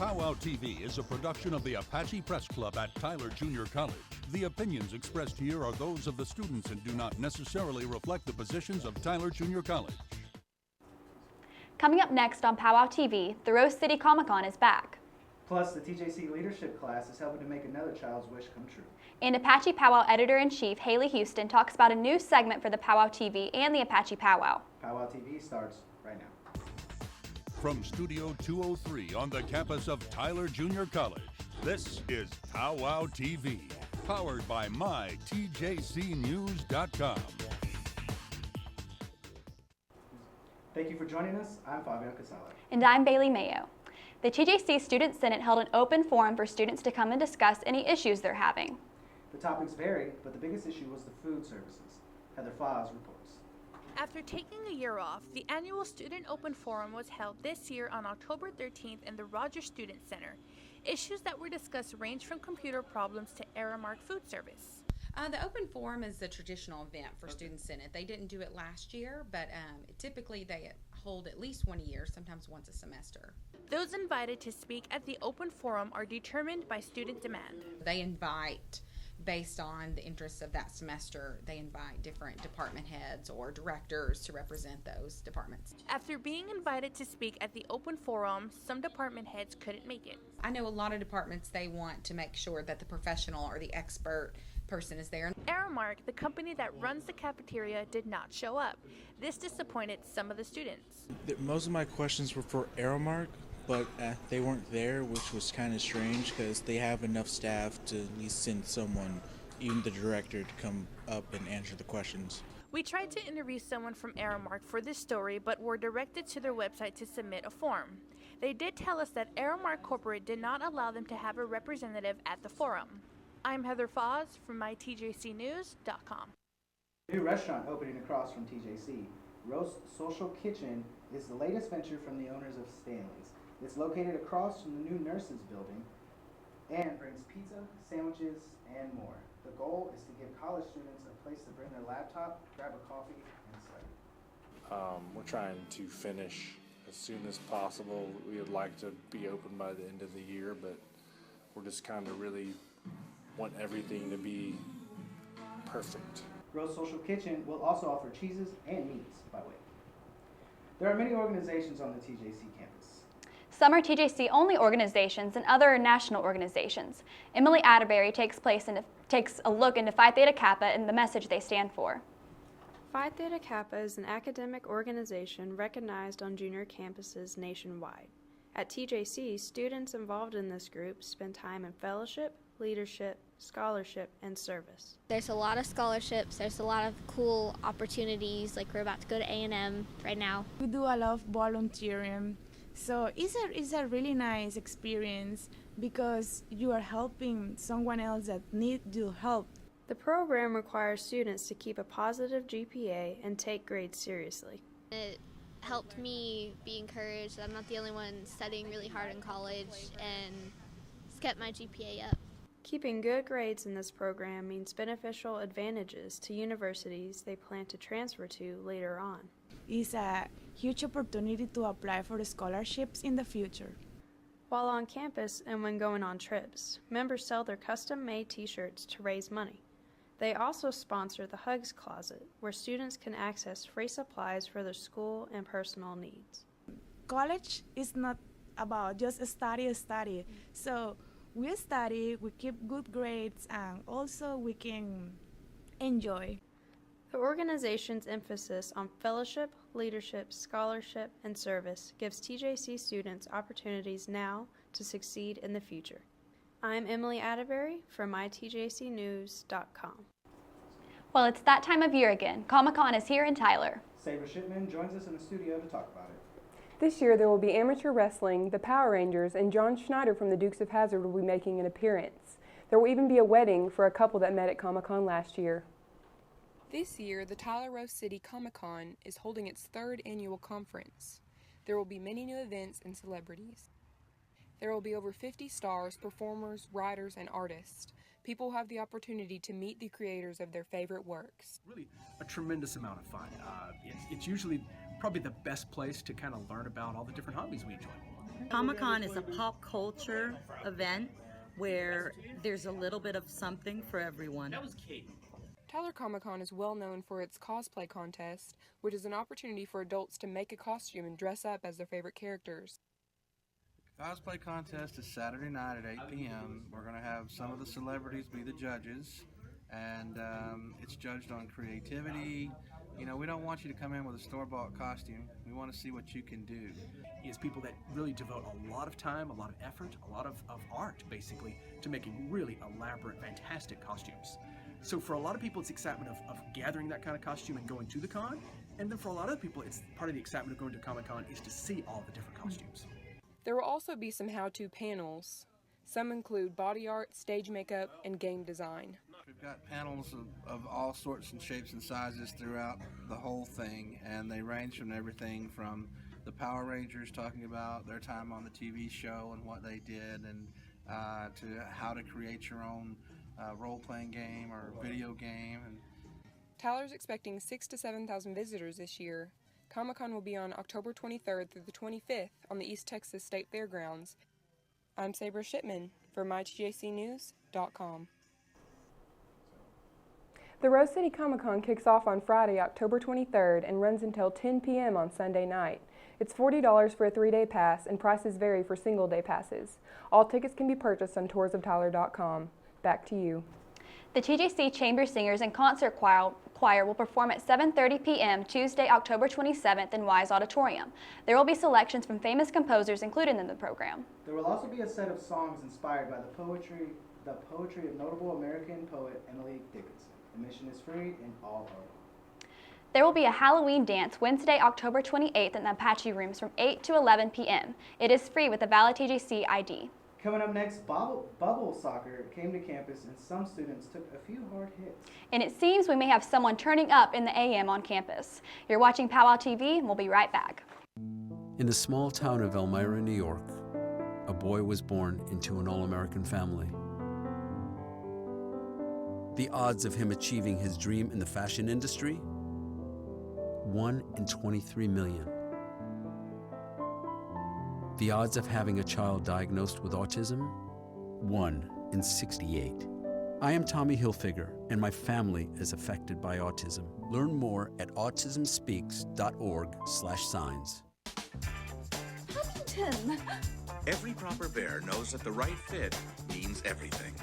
Pow Wow TV is a production of the Apache Press Club at Tyler Junior College. The opinions expressed here are those of the students and do not necessarily reflect the positions of Tyler Junior College. Coming up next on Pow Wow TV, the Rose City Comic-Con is back. Plus, the TJC Leadership class is helping to make another child's wish come true. And Apache Pow Wow Editor-in-Chief Haley Houston talks about a new segment for the Pow Wow TV and the Apache Pow Wow. Pow Wow TV starts right now. From Studio 203 on the campus of Tyler Junior College, this is Pow Wow TV, powered by mytjcnews.com. Thank you for joining us. I'm Fabio Casale. And I'm Bailey Mayo. The TJC Student Senate held an open forum for students to come and discuss any issues they're having. The topics varied, but the biggest issue was the food services. Heather Foz reports. After taking a year off, the annual Student Open Forum was held this year on October 13th in the Rogers Student Center. Issues that were discussed range from computer problems to Aramark food service. The Open Forum is a traditional event for Student Senate. They didn't do it last year, but typically they hold at least one a year, sometimes once a semester. Those invited to speak at the Open Forum are determined by student demand. They invite, based on the interests of that semester, they invite different department heads or directors to represent those departments. After being invited to speak at the Open Forum, some department heads couldn't make it. I know a lot of departments, they want to make sure that the professional or the expert person is there. Aramark, the company that runs the cafeteria, did not show up. This disappointed some of the students. Most of my questions were for Aramark, but they weren't there, which was kind of strange because they have enough staff to at least send someone, even the director, to come up and answer the questions. We tried to interview someone from Aramark for this story, but were directed to their website to submit a form. They did tell us that Aramark Corporate did not allow them to have a representative at the forum. I'm Heather Foz from mytjcnews.com. New restaurant opening across from TJC. Roast Social Kitchen is the latest venture from the owners of Stanley's. It's located across from the new nurses building and brings pizza, sandwiches, and more. The goal is to give college students a place to bring their laptop, grab a coffee, and study. We're trying to finish as soon as possible. We would like to be open by the end of the year, but we're just kind of really want everything to be perfect. Roast Social Kitchen will also offer cheeses and meats, by the way. There are many organizations on the TJC campus. Some are TJC-only organizations and other are national organizations. Emily Atterbury takes a look into Phi Theta Kappa and the message they stand for. Phi Theta Kappa is an academic organization recognized on junior campuses nationwide. At TJC, students involved in this group spend time in fellowship, leadership, scholarship, and service. There's a lot of scholarships, there's a lot of cool opportunities, like we're about to go to A&M right now. We do a lot of volunteering, so it's a really nice experience because you are helping someone else that needs your help. The program requires students to keep a positive GPA and take grades seriously. It helped me be encouraged that I'm not the only one studying really hard in college, and it's kept my GPA up. Keeping good grades in this program means beneficial advantages to universities they plan to transfer to later on. It's a huge opportunity to apply for scholarships in the future. While on campus and when going on trips, members sell their custom-made t-shirts to raise money. They also sponsor the Hugs Closet, where students can access free supplies for their school and personal needs. College is not about just study. So we study, we keep good grades, and also we can enjoy. The organization's emphasis on fellowship, leadership, scholarship, and service gives TJC students opportunities now to succeed in the future. I'm Emily Atterbury from mytjcnews.com. Well, it's that time of year again. Comic-Con is here in Tyler. Saber Shipman joins us in the studio to talk about it. This year there will be amateur wrestling, the Power Rangers, and John Schneider from the Dukes of Hazzard will be making an appearance. There will even be a wedding for a couple that met at Comic-Con last year. This year, the Tyler Rose City Comic-Con is holding its third annual conference. There will be many new events and celebrities. There will be over 50 stars, performers, writers, and artists. People will have the opportunity to meet the creators of their favorite works. Really a tremendous amount of fun. It's usually probably the best place to kind of learn about all the different hobbies we enjoy. Comic-Con is a pop culture event where there's a little bit of something for everyone. Tyler Comic-Con is well known for its cosplay contest, which is an opportunity for adults to make a costume and dress up as their favorite characters. Cosplay contest is Saturday night at 8 p.m. We're going to have some of the celebrities be the judges, and it's judged on creativity. You know, we don't want you to come in with a store-bought costume. We want to see what you can do. Is people that really devote a lot of time, a lot of effort, a lot of art, basically, to making really elaborate, fantastic costumes. So for a lot of people, it's excitement of gathering that kind of costume and going to the con. And then for a lot of people, it's part of the excitement of going to Comic-Con is to see all the different costumes. There will also be some how-to panels. Some include body art, stage makeup, and game design. We've got panels of all sorts and shapes and sizes throughout the whole thing, and they range from everything from the Power Rangers talking about their time on the TV show and what they did, and to how to create your own role-playing game or video game. Tyler's expecting 6,000 to 7,000 visitors this year. Comic-Con will be on October 23rd through the 25th on the East Texas State Fairgrounds. I'm Sabra Shipman for mytjcnews.com. The Rose City Comic-Con kicks off on Friday, October 23rd and runs until 10 p.m. on Sunday night. It's $40 for a 3-day pass, and prices vary for single-day passes. All tickets can be purchased on toursoftyler.com. Back to you. The TJC Chamber Singers and Concert Choir will perform at 7:30 p.m. Tuesday, October 27th in Wise Auditorium. There will be selections from famous composers included in the program. There will also be a set of songs inspired by the poetry of notable American poet Emily Dickinson. Admission is free and all are. There will be a Halloween dance Wednesday, October 28th in the Apache Rooms from 8 to 11 p.m. It is free with a valid TJC ID. Coming up next, bubble soccer came to campus and some students took a few hard hits. And it seems we may have someone turning up in the AM on campus. You're watching Pow Wow TV, and we'll be right back. In the small town of Elmira, New York, a boy was born into an all-American family. The odds of him achieving his dream in the fashion industry? 1 in 23 million. The odds of having a child diagnosed with autism? 1 in 68. I am Tommy Hilfiger, and my family is affected by autism. Learn more at autismspeaks.org/signs. Huntington! Every proper bear knows that the right fit means everything.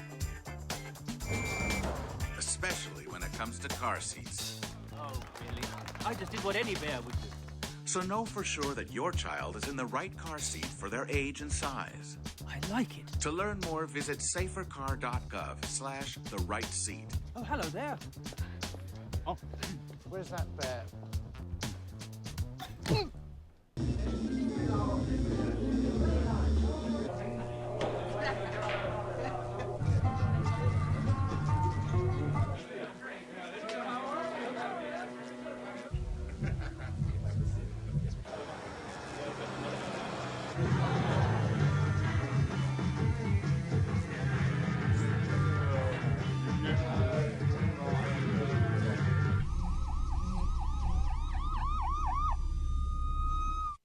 Especially when it comes to car seats. Oh, really? I just did what any bear would do. So know for sure that your child is in the right car seat for their age and size. I like it. To learn more, visit safercar.gov/the-right-seat. Oh, hello there. Oh, where's that bear?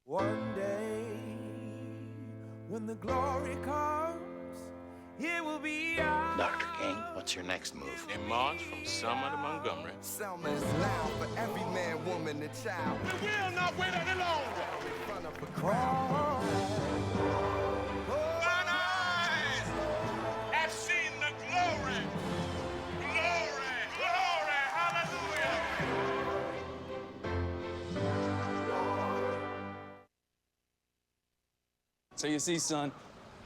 One day, when the glory comes, it will be ours. Dr. King, what's your next move? In March from Selma to Montgomery. Selma is loud for every man, woman, and child. We will not wait any longer. In front of a crowd. Thine eyes have seen the glory. Glory, glory, hallelujah. So you see, son,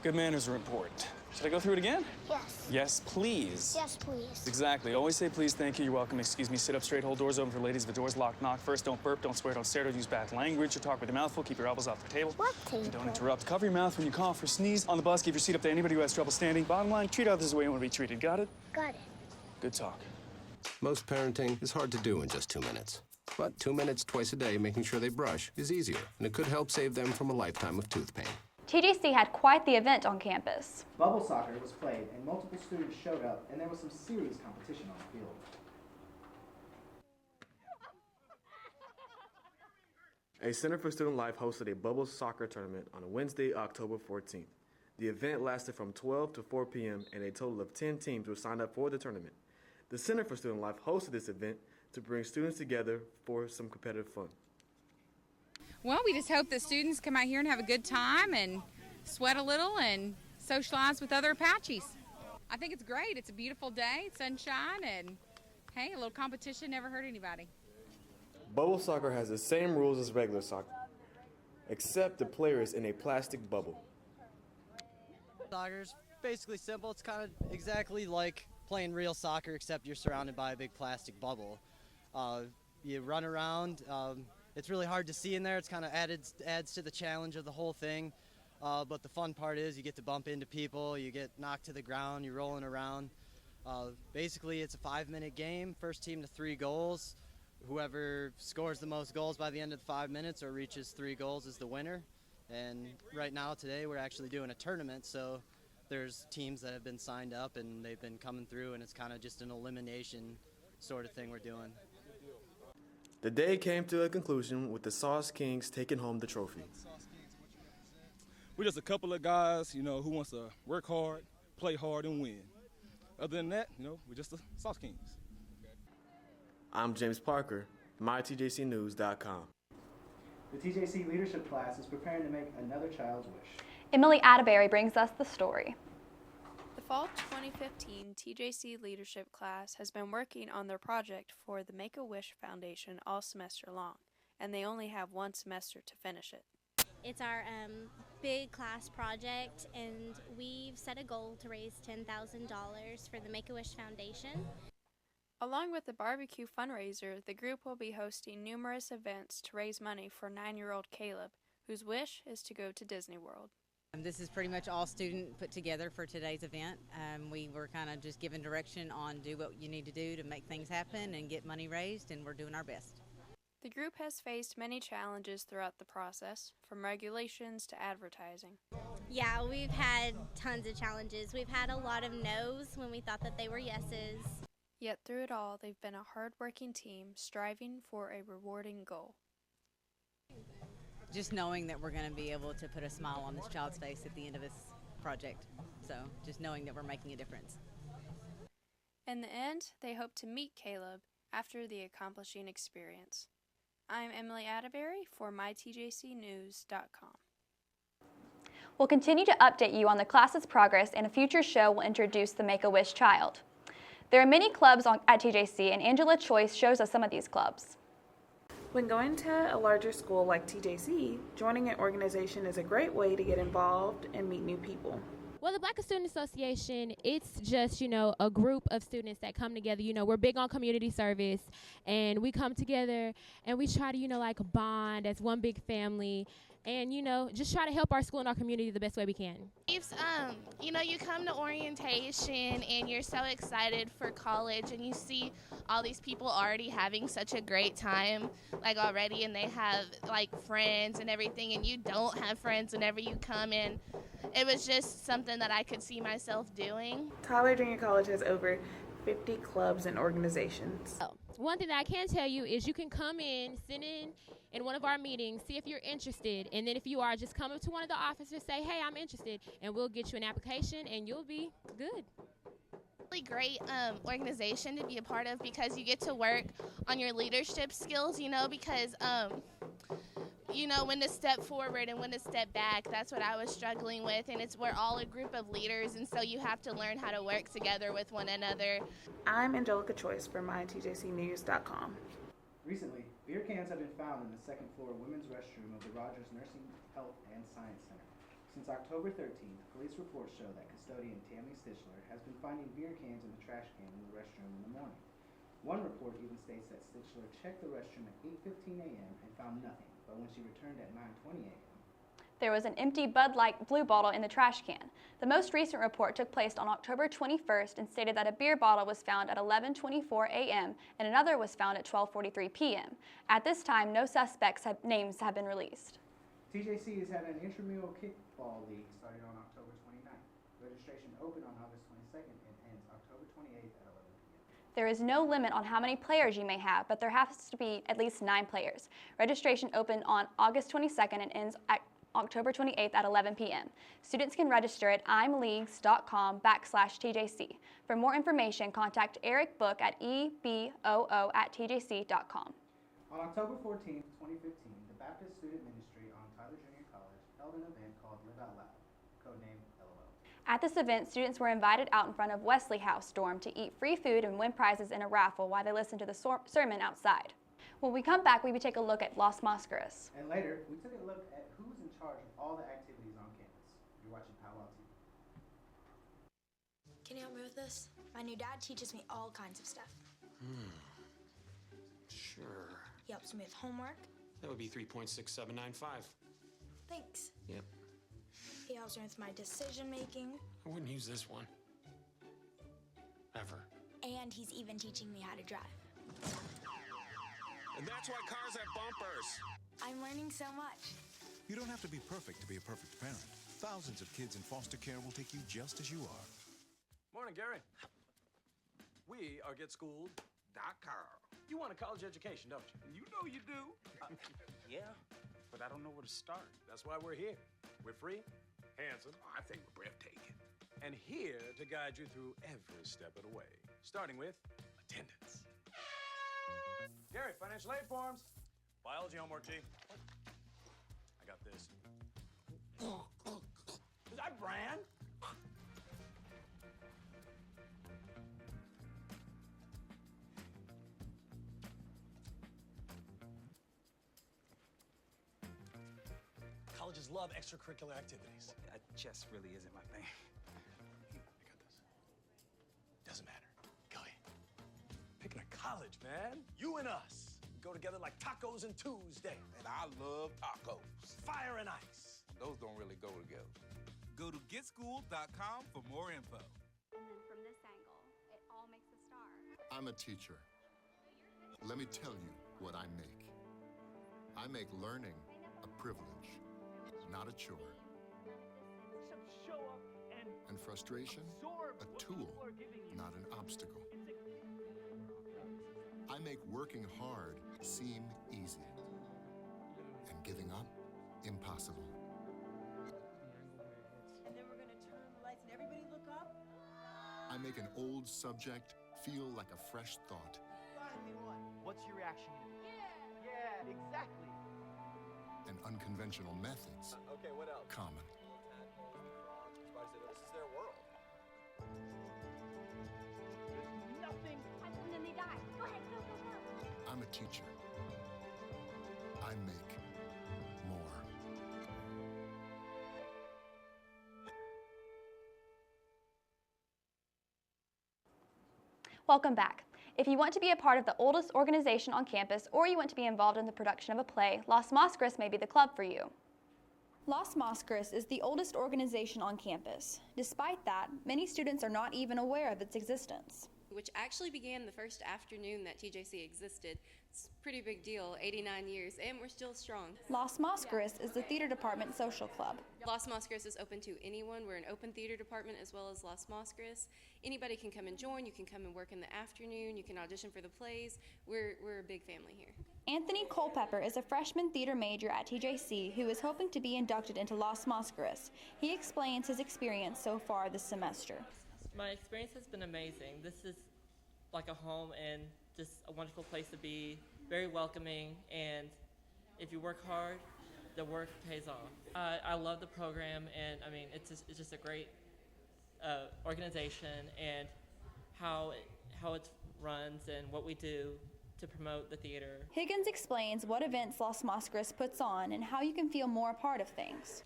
good manners are important. Should I go through it again? Yes. Yes, please. Yes, please. Exactly. Always say please, thank you, you're welcome, excuse me, sit up straight, hold doors open for ladies. If the door's locked, knock first, don't burp, don't swear, don't stare, don't use bad language, or talk with your mouth full, keep your elbows off the table. What table? And don't interrupt. Cover your mouth when you cough or sneeze. On the bus, give your seat up to anybody who has trouble standing. Bottom line, treat others the way you want to be treated. Got it? Got it. Good talk. Most parenting is hard to do in just 2 minutes. But 2 minutes twice a day making sure they brush is easier, and it could help save them from a lifetime of tooth pain. TJC had quite the event on campus. Bubble soccer was played and multiple students showed up, and there was some serious competition on the field. A Center for Student Life hosted a bubbles soccer tournament on Wednesday, October 14th. The event lasted from 12 to 4 p.m. and a total of 10 teams were signed up for the tournament. The Center for Student Life hosted this event to bring students together for some competitive fun. Well, we just hope that students come out here and have a good time and sweat a little and socialize with other Apaches. I think it's great. It's a beautiful day, sunshine, and hey, a little competition never hurt anybody. Bubble soccer has the same rules as regular soccer, except the player is in a plastic bubble. Soccer's basically simple. It's kind of exactly like playing real soccer, except you're surrounded by a big plastic bubble. You run around. It's really hard to see in there. It's kind of adds to the challenge of the whole thing. But the fun part is you get to bump into people, you get knocked to the ground, you're rolling around. Basically, it's a 5-minute game. First team to 3 goals. Whoever scores the most goals by the end of the 5 minutes or reaches 3 goals is the winner. And right now, today, we're actually doing a tournament, so there's teams that have been signed up and they've been coming through, and it's kind of just an elimination sort of thing we're doing. The day came to a conclusion with the Sauce Kings taking home the trophy. We're just a couple of guys, who wants to work hard, play hard, and win. Other than that, we're just the Sauce Kings. I'm James Parker, mytjcnews.com. The TJC leadership class is preparing to make another child's wish. Emily Atterbury brings us the story. The Fall 2015 TJC leadership class has been working on their project for the Make-A-Wish Foundation all semester long, and they only have 1 semester to finish it. It's our big class project, and we've set a goal to raise $10,000 for the Make-A-Wish Foundation. Along with the barbecue fundraiser, the group will be hosting numerous events to raise money for 9-year-old Caleb, whose wish is to go to Disney World. This is pretty much all student put together for today's event. We were kind of just given direction on do what you need to do to make things happen and get money raised, and we're doing our best. The group has faced many challenges throughout the process, from regulations to advertising. Yeah, we've had tons of challenges. We've had a lot of no's when we thought that they were yeses. Yet through it all, they've been a hard-working team striving for a rewarding goal. Just knowing that we're going to be able to put a smile on this child's face at the end of this project. So just knowing that we're making a difference. In the end, they hope to meet Caleb after the accomplishing experience. I'm Emily Atterbury for mytjcnews.com. We'll continue to update you on the class's progress, and a future show will introduce the Make-A-Wish child. There are many clubs at TJC, and Angela Choice shows us some of these clubs. When going to a larger school like TJC, joining an organization is a great way to get involved and meet new people. Well, the Black Student Association, it's just, a group of students that come together. We're big on community service, and we come together and we try to, bond as one big family and, just try to help our school and our community the best way we can. You come to orientation and you're so excited for college, and you see all these people already having such a great time, already, and they have, friends and everything, and you don't have friends whenever you come in. It was just something that I could see myself doing. Tyler Junior College has over 50 clubs and organizations. One thing that I can tell you is you can come in, sit in one of our meetings, see if you're interested, and then if you are, just come up to one of the officers, say, hey, I'm interested, and we'll get you an application, and you'll be good. Really great organization to be a part of, because you get to work on your leadership skills, because when to step forward and when to step back. That's what I was struggling with, and we're all a group of leaders, and so you have to learn how to work together with one another. I'm Angelica Choice for mytjcnews.com. Recently, beer cans have been found in the second floor women's restroom of the Rogers Nursing, Health, and Science Center. Since October 13th, police reports show that custodian Tammy Stichler has been finding beer cans in the trash can in the restroom in the morning. One report even states that Stichler checked the restroom at 8:15 a.m. and found nothing, but when she returned at 9:20 a.m., there was an empty Bud Light blue bottle in the trash can. The most recent report took place on October 21st and stated that a beer bottle was found at 11:24 a.m. and another was found at 12:43 p.m. At this time, no suspects' names have been released. TJC is having an intramural kickball league starting on October 29th. Registration opened on August 22nd and ends October 28th at 11 p.m. There is no limit on how many players you may have, but there has to be at least 9 players. Registration opened on August 22nd and ends at October 28th at 11 p.m. Students can register at imleagues.com/TJC. For more information, contact Eric Book at eboo@tjc.com. On October 14, 2015, the Baptist Student Ministry on Tyler Junior College held an event called Live Out Loud, codenamed LOL. At this event, students were invited out in front of Wesley House dorm to eat free food and win prizes in a raffle while they listened to the sermon outside. When we come back, we will take a look at Las Mascaras. And later, we took a look at who's in charge of all the activities on campus. You're watching Pow Wow TV. Can you help me with this? My new dad teaches me all kinds of stuff. Sure. He helps me with homework. That would be 3.6795. Thanks. Yep. He helps me with my decision making. I wouldn't use this one. Ever. And he's even teaching me how to drive. And that's why cars have bumpers. I'm learning so much. You don't have to be perfect to be a perfect parent. Thousands of kids in foster care will take you just as you are. Morning, Gary. We are GetSchooled.com. You want a college education, don't you? You know you do. Yeah, but I don't know where to start. That's why we're here. We're free, handsome, I think we're breathtaking. and here to guide you through every step of the way, starting with attendance. Gary, financial aid forms. Biology homework, G. I got this. Is that Bran? Colleges love extracurricular activities. Chess really isn't my thing. I got this. Doesn't matter. Go ahead. Picking a college, man. You and us. We go together like tacos and Tuesday. And I love tacos. Fire and ice. Those don't really go together. Go to GetSchooled.com for more info. And then from this angle, it all makes a star. I'm a teacher. Let me tell you what I make. I make learning a privilege, not a chore. And frustration, a tool, not an obstacle. I make working hard seem easy, and giving up impossible. And then we're going to turn the lights and everybody look up. I make an old subject feel like a fresh thought. Finally won. What's your reaction? Yeah, exactly. And unconventional methods Okay, what else? common. This is their world. There's nothing. And then they die. Go ahead, go, go, go. I'm a teacher. I make more. Welcome back. If you want to be a part of the oldest organization on campus or you want to be involved in the production of a play, Las Mascaras may be the club for you. Las Mascaras is the oldest organization on campus. Despite that, many students are not even aware of its existence. Which actually began the first afternoon that TJC existed. It's a pretty big deal, 89 years, and we're still strong. Las Mascaras is the theater department social club. Las Mascaras is open to anyone. We're an open theater department as well as Las Mascaras. Anybody can come and join. You can come and work in the afternoon. You can audition for the plays. We're a big family here. Anthony Culpepper is a freshman theater major at TJC who is hoping to be inducted into Las Mascaras. He explains his experience so far this semester. My experience has been amazing. This is like a home and just a wonderful place to be, very welcoming, and if you work hard, the work pays off. I love the program, and I mean, it's just a great organization, and how it runs and what we do to promote the theater. Higgins explains what events Las Mascaras puts on and how you can feel more a part of things.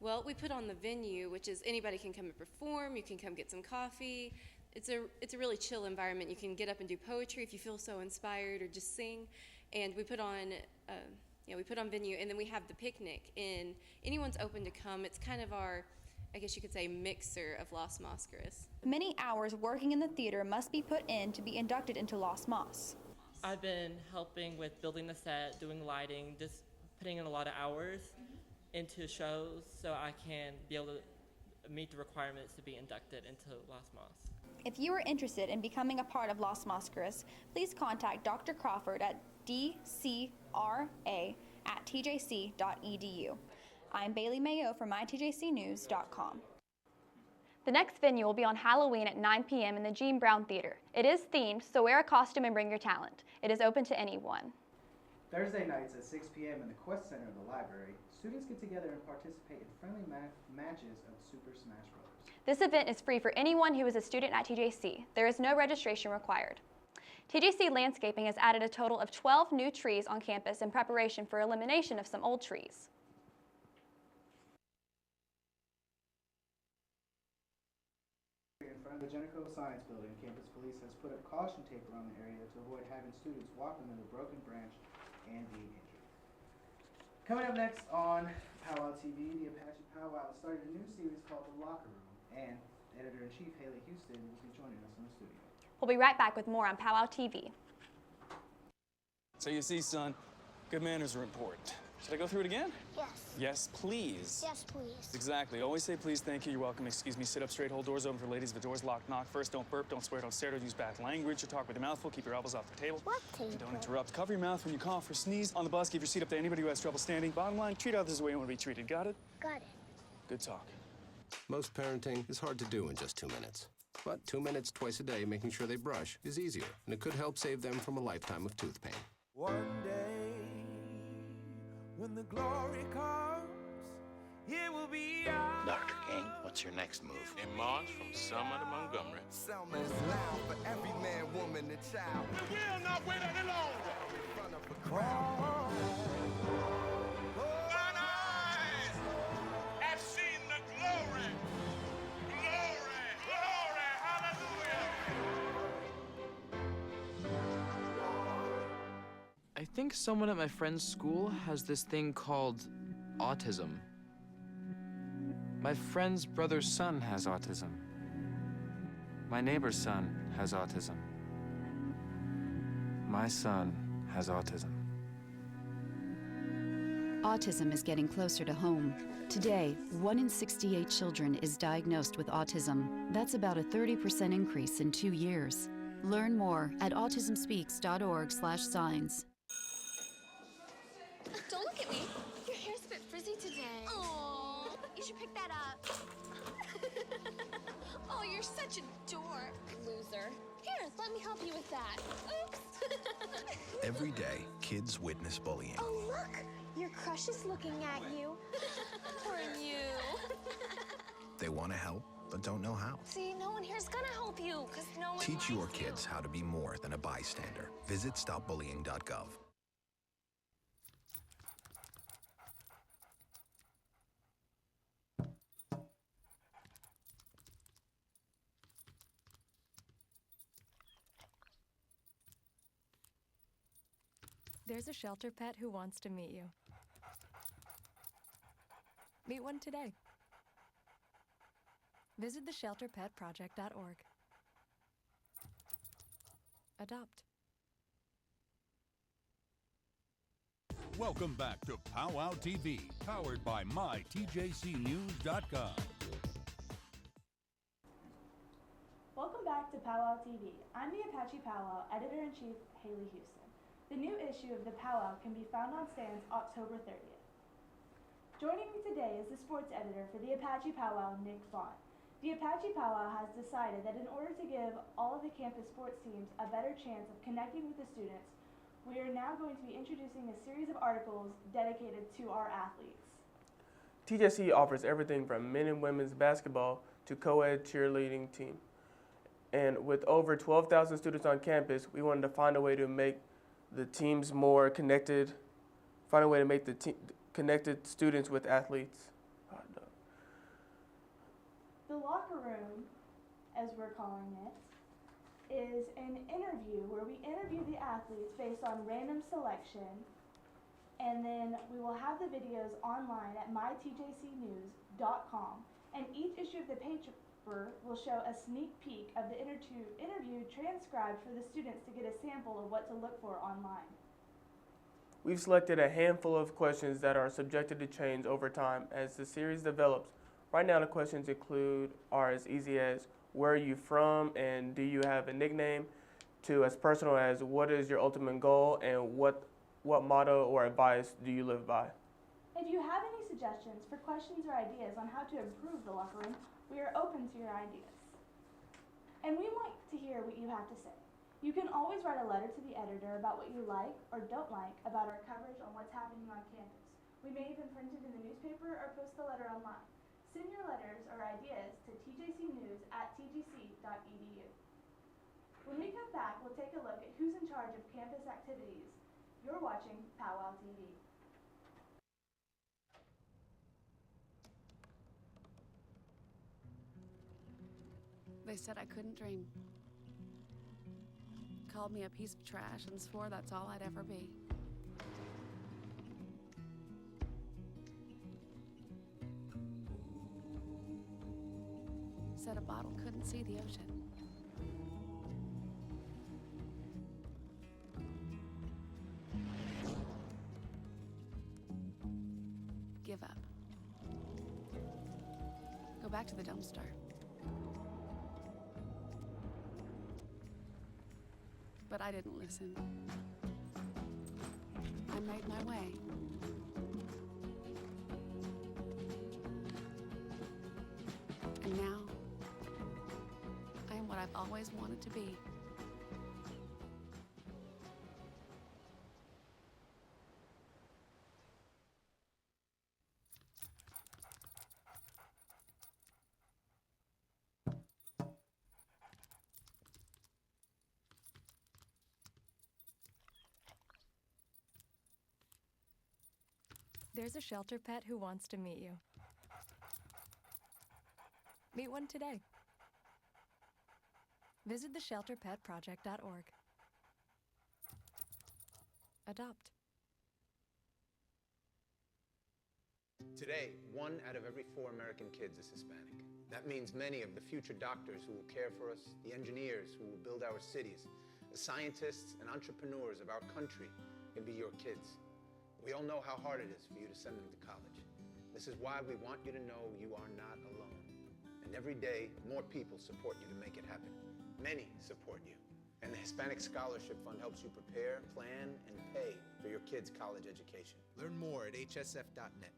Well, we put on the venue, which is anybody can come and perform. You can come get some coffee. It's a really chill environment. You can get up and do poetry if you feel so inspired, or just sing. And we put on venue, and then we have the picnic. And anyone's open to come. It's kind of our, I guess you could say, mixer of Las Mascaras. Many hours working in the theater must be put in to be inducted into Las Mas. I've been helping with building the set, doing lighting, just putting in a lot of hours into shows so I can be able to meet the requirements to be inducted into Los Mos. If you are interested in becoming a part of Los Mosqueras, please contact Dr. Crawford at dcra@tjc.edu. I'm Bailey Mayo for mytjcnews.com. The next venue will be on Halloween at 9 p.m. in the Gene Brown Theater. It is themed, so wear a costume and bring your talent. It is open to anyone. Thursday nights at 6 p.m. in the Quest Center of the library, students get together and participate in friendly matches of Super Smash Bros. This event is free for anyone who is a student at TJC. There is no registration required. TJC Landscaping has added a total of 12 new trees on campus in preparation for elimination of some old trees. In front of the Genico Science Building, campus police has put up caution tape around the area to avoid having students walk into the broken branch and being injured. Coming up next on Pow Wow TV, the Apache Pow Wow has started a new series called The Locker Room, and Editor-in-Chief Haley Houston will be joining us in the studio. We'll be right back with more on Pow Wow TV. So you see, son, good manners are important. Should I go through it again? Yes. Yes, please. Yes, please. Exactly. Always say please, thank you, you're welcome, excuse me, sit up straight, hold doors open for ladies. If the door's locked, knock first. Don't burp, don't swear, don't stare, don't use bad language, or talk with your mouth full. Keep your elbows off the table. What table? And don't interrupt. Cover your mouth when you cough or sneeze. On the bus, give your seat up to anybody who has trouble standing. Bottom line, treat others the way you want to be treated. Got it? Got it. Good talk. Most parenting is hard to do in just 2 minutes. But 2 minutes twice a day making sure they brush is easier, and it could help save them from a lifetime of tooth pain. One day, when the glory comes, it will be ours. Dr. King, what's your next move? In March from Selma to Montgomery. Selma is loud for every man, woman, and child. We will not wait any longer. In front of a crowd. Thine eyes have seen the glory. Glory, glory, hallelujah. I think someone at my friend's school has this thing called autism. My friend's brother's son has autism. My neighbor's son has autism. My son has autism. Autism is getting closer to home. Today, 1 in 68 children is diagnosed with autism. That's about a 30% increase in 2 years. Learn more at autismspeaks.org/signs. Don't look at me. Your hair's a bit frizzy today. Oh, you should pick that up. Oh, you're such a dork. Loser. Here, let me help you with that. Oops. Every day, kids witness bullying. Oh, look. Your crush is looking at you. Poor you. They want to help, but don't know how. See, no one here's gonna help you, because no one Teach your likes you. kids how to be more than a bystander. Visit stopbullying.gov. There's a shelter pet who wants to meet you. Meet one today. Visit theshelterpetproject.org. Adopt. Welcome back to Pow Wow TV, powered by mytjcnews.com. Welcome back to Pow Wow TV. I'm the Apache Pow Wow Editor-in-Chief Haley Houston. The new issue of the Pow Wow can be found on stands October 30th. Joining me today is the sports editor for the Apache Pow Wow, Nick Font. The Apache Pow Wow has decided that in order to give all of the campus sports teams a better chance of connecting with the students, we are now going to be introducing a series of articles dedicated to our athletes. TJC offers everything from men and women's basketball to co-ed cheerleading team. And with over 12,000 students on campus, we wanted to find a way to make the teams more connected, find a way to make the connected students with athletes. The locker room, as we're calling it, is an interview where we interview the athletes based on random selection, and then we will have the videos online at mytjcnews.com, and each issue of the paper will show a sneak peek of the interview transcribed for the students to get a sample of what to look for online. We've selected a handful of questions that are subjected to change over time as the series develops Right now the questions are as easy as where are you from and do you have a nickname, to as personal as what is your ultimate goal and what motto or advice do you live by. If you have any suggestions for questions or ideas on how to improve the locker room, we are open to your ideas. And we want to hear what you have to say. You can always write a letter to the editor about what you like or don't like about our coverage on what's happening on campus. We may even print it in the newspaper or post the letter online. Send your letters or ideas to tjcnews@tgc.edu. When we come back, we'll take a look at who's in charge of campus activities. You're watching Pow Wow TV. They said I couldn't dream. Called me a piece of trash and swore that's all I'd ever be. Said a bottle couldn't see the ocean. Give up. Go back to the dumpster. But I didn't listen. I made my way. And now, I am what I've always wanted to be. There's a shelter pet who wants to meet you. Meet one today. Visit theshelterpetproject.org. Adopt. Today, 1 out of every 4 American kids is Hispanic. That means many of the future doctors who will care for us, the engineers who will build our cities, the scientists and entrepreneurs of our country can be your kids. We all know how hard it is for you to send them to college. This is why we want you to know you are not alone. And every day, more people support you to make it happen. Many support you. And the Hispanic Scholarship Fund helps you prepare, plan, and pay for your kids' college education. Learn more at hsf.net.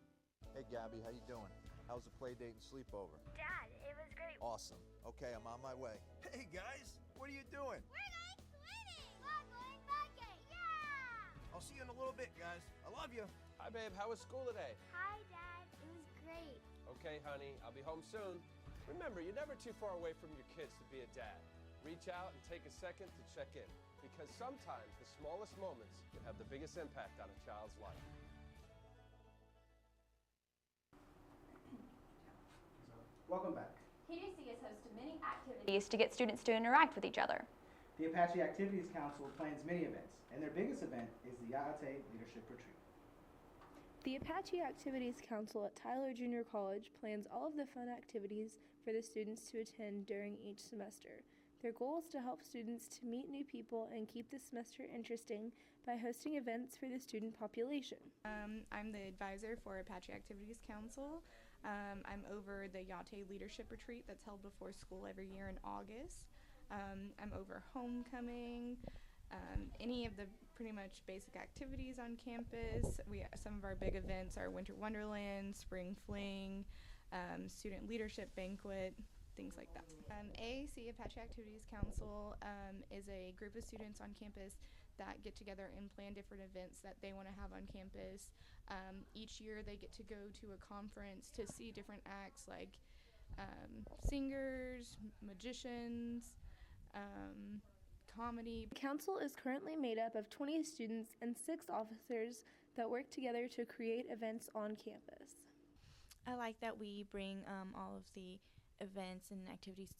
Hey, Gabby, how you doing? How was the play date and sleepover? Dad, it was great. Awesome. Okay, I'm on my way. Hey, guys, what are you doing? We're going swimming. We're going biking. Yeah! I'll see you in a little bit, guys. I love you. Hi, babe. How was school today? Hi, Dad. It was great. Okay, honey. I'll be home soon. Remember, you're never too far away from your kids to be a dad. Reach out and take a second to check in, because sometimes the smallest moments can have the biggest impact on a child's life. Welcome back. TJC has hosted many activities to get students to interact with each other. The Apache Activities Council plans many events, and their biggest event is the Ya'ate Leadership Retreat. The Apache Activities Council at Tyler Junior College plans all of the fun activities for the students to attend during each semester. Their goal is to help students to meet new people and keep the semester interesting by hosting events for the student population. I'm the advisor for Apache Activities Council. I'm over the Ya'ate Leadership Retreat that's held before school every year in August. I'm over homecoming, any of the pretty much basic activities on campus. Some of our big events are Winter Wonderland, Spring Fling, Student Leadership Banquet, things like that. AAC, Apache Activities Council, is a group of students on campus that get together and plan different events that they want to have on campus. Each year they get to go to a conference to see different acts like singers, magicians, comedy. The council is currently made up of 20 students and 6 officers that work together to create events on campus. I like that we bring all of the events and activities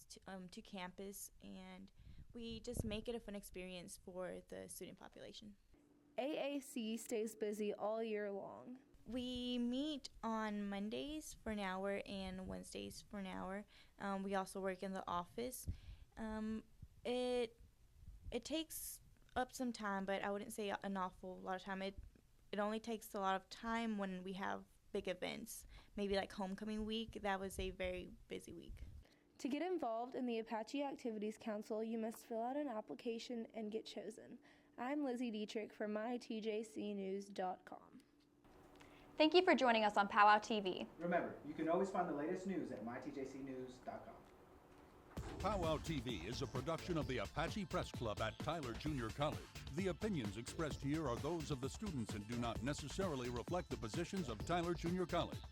to campus, and we just make it a fun experience for the student population. AAC stays busy all year long. We meet on Mondays for an hour and Wednesdays for an hour. We also work in the office. It takes up some time, but I wouldn't say an awful lot of time. It only takes a lot of time when we have big events, maybe like homecoming week, that was a very busy week. To get involved in the Apache Activities Council, you must fill out an application and get chosen. I'm Lizzie Dietrich from mytjcnews.com. Thank you for joining us on Pow Wow TV. Remember, you can always find the latest news at mytjcnews.com. Pow Wow TV is a production of the Apache Press Club at Tyler Junior College. The opinions expressed here are those of the students and do not necessarily reflect the positions of Tyler Junior College.